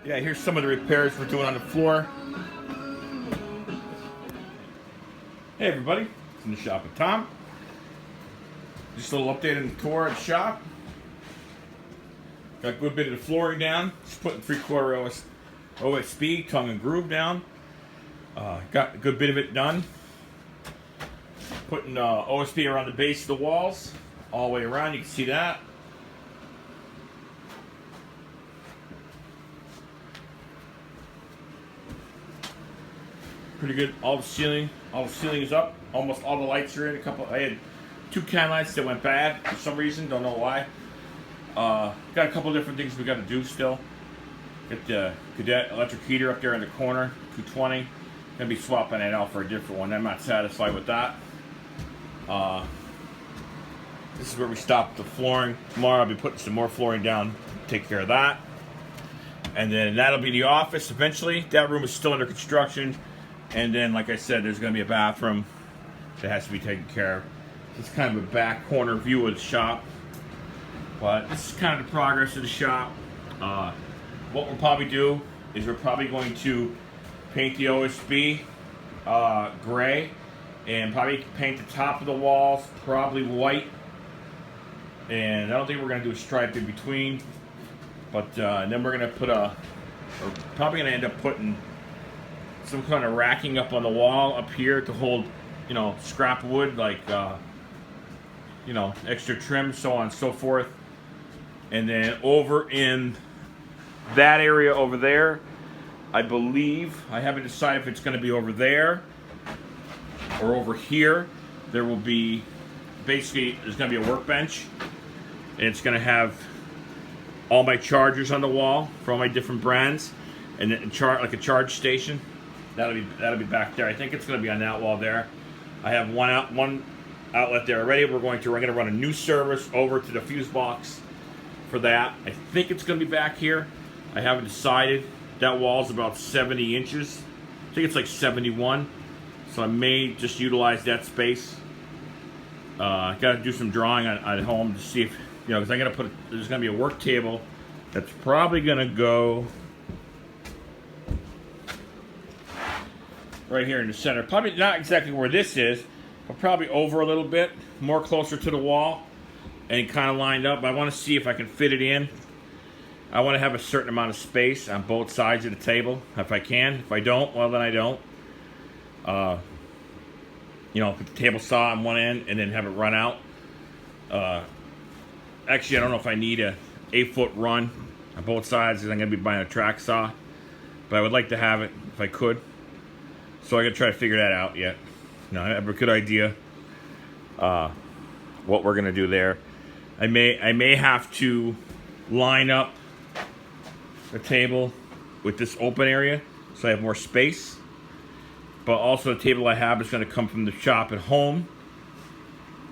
Yeah, here's some of the repairs we're doing on the floor. Hey everybody, it's in the shop with Tom. Just a little update on the tour at the shop. Got a good bit of the flooring down. Just putting 3/4 OSB, tongue and groove down. Got a good bit of it done. Putting OSB around the base of the walls, all the way around. You can see that. Pretty good. All the ceiling is up. Almost all the lights are in. I had 2 can lights that went bad for some reason. Don't know why. Got a couple different things we got to do still. Get the Cadet electric heater up there in the corner, 220. Gonna be swapping that out for a different one. I'm not satisfied with that. This is where we stopped the flooring. Tomorrow I'll be putting some more flooring down. Take care of that. And then that'll be the office eventually. That room is still under construction. And then, like I said, there's going to be a bathroom that has to be taken care of. It's kind of a back corner view of the shop. But this is kind of the progress of the shop. What we'll probably do is we're probably going to paint the OSB gray and probably paint the top of the walls probably white. And I don't think we're going to do a stripe in between. But then we're going to we're probably going to end up putting some kind of racking up on the wall up here to hold, scrap wood, like, extra trim, so on and so forth. And then over in that area over there, I believe, I haven't decided if it's going to be over there or over here. There will be, basically, there's going to be a workbench. And it's going to have all my chargers on the wall for all my different brands. And then like a charge station. That'll be back there. I think it's going to be on that wall there. I have one outlet there already. We're going to run a new service over to the fuse box for that. I think it's going to be back here. I haven't decided. That wall's about 70 inches. I think it's like 71. So I may just utilize that space. I got to do some drawing at home to see if, because I'm going to there's going to be a work table that's probably going to go right here in the center. Probably not exactly where this is, but probably over a little bit, more closer to the wall, and kind of lined up. I want to see if I can fit it in. I want to have a certain amount of space on both sides of the table, if I can. If I don't, well, then I don't. Put the table saw on one end and then have it run out. Actually, I don't know if I need a 8-foot run on both sides because I'm going to be buying a track saw. But I would like to have it if I could. So I got to try to figure that out yet. I have a good idea what we're going to do there. I may have to line up the table with this open area so I have more space. But also the table I have is going to come from the shop at home.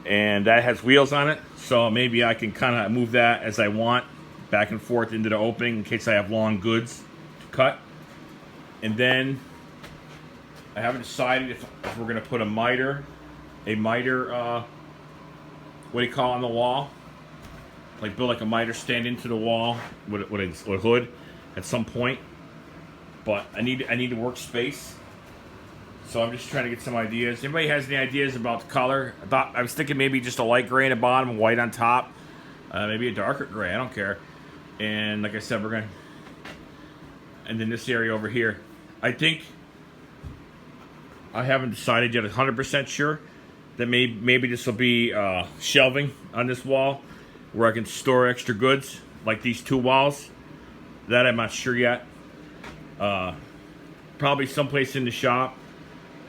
And that has wheels on it. So maybe I can kind of move that as I want back and forth into the opening in case I have long goods to cut. And then I haven't decided if we're going to put a miter, what do you call it, on the wall? Like build like a miter stand into the wall with a hood at some point. But I need the workspace. So I'm just trying to get some ideas. Anybody has any ideas about the color? I was thinking maybe just a light gray at the bottom, white on top. Maybe a darker gray, I don't care. And like I said, and then this area over here. I think, I haven't decided yet 100% sure that maybe this will be shelving on this wall where I can store extra goods, like these 2 walls. That I'm not sure yet. Probably someplace in the shop.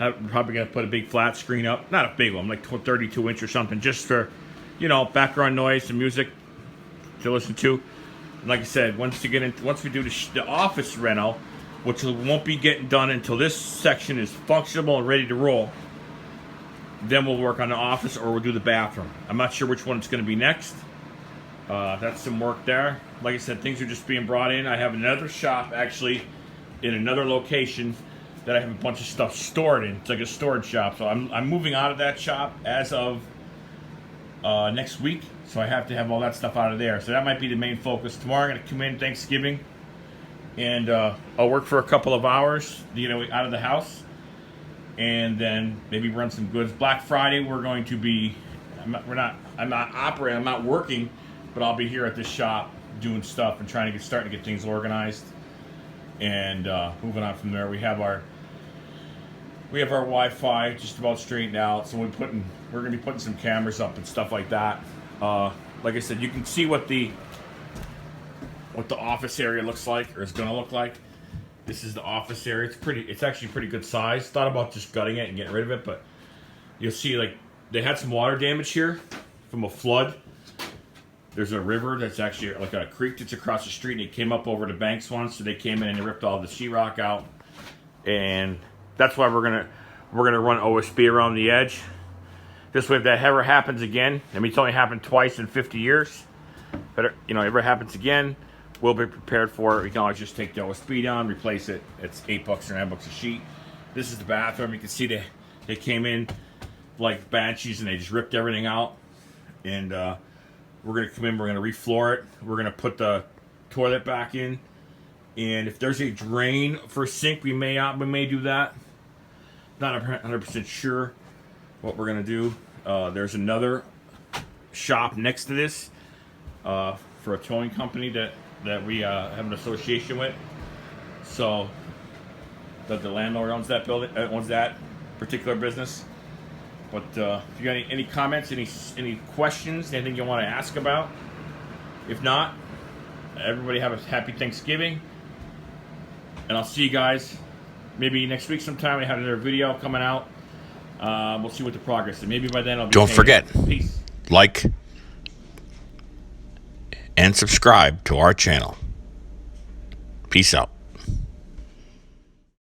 I'm probably going to put a big flat screen up. Not a big one, like 32 inch or something, just for, background noise and music to listen to. Like I said, once we do the office reno, which won't be getting done until this section is functional and ready to roll, then we'll work on the office or we'll do the bathroom. I'm not sure which one it's going to be next. That's some work there. Like I said, things are just being brought in. I have another shop actually in another location that I have a bunch of stuff stored in. It's like a storage shop. So I'm moving out of that shop as of next week. So I have to have all that stuff out of there. So that might be the main focus. Tomorrow I'm going to come in Thanksgiving and I'll work for a couple of hours, out of the house, and then maybe run some goods. Black Friday, we're going to be. I'm not operating. I'm not working, but I'll be here at this shop doing stuff and starting to get things organized, and moving on from there. We have our Wi-Fi just about straightened out, so we're gonna be putting some cameras up and stuff like that. Like I said, you can see what the office area looks like, or is gonna look like. This is the office area. It's actually pretty good size. Thought about just gutting it and getting rid of it, but you'll see like they had some water damage here from a flood. There's a river that's actually like a creek that's across the street, and it came up over the banks once, so they came in and they ripped all the sheetrock out, and that's why we're gonna run OSB around the edge. This way, if that ever happens again, I mean, it's only happened twice in 50 years. But ever happens again, we'll be prepared for it. We can always just take the OSB down, replace it. It's $8 or $9 a sheet. This is the bathroom. You can see they came in like banshees and they just ripped everything out. And we're gonna come in. We're gonna refloor it. We're gonna put the toilet back in. And if there's a drain for a sink, we may do that. Not 100% sure what we're gonna do. There's another shop next to this for a towing company that we have an association with. So the landlord owns that building, owns that particular business. But if you got any comments, any questions, anything you want to ask about, if not, everybody have a happy Thanksgiving, and I'll see you guys maybe next week sometime. We have another video coming out. We'll see what the progress is. Maybe by then I'll be. Don't forget, peace, like, and subscribe to our channel. Peace out.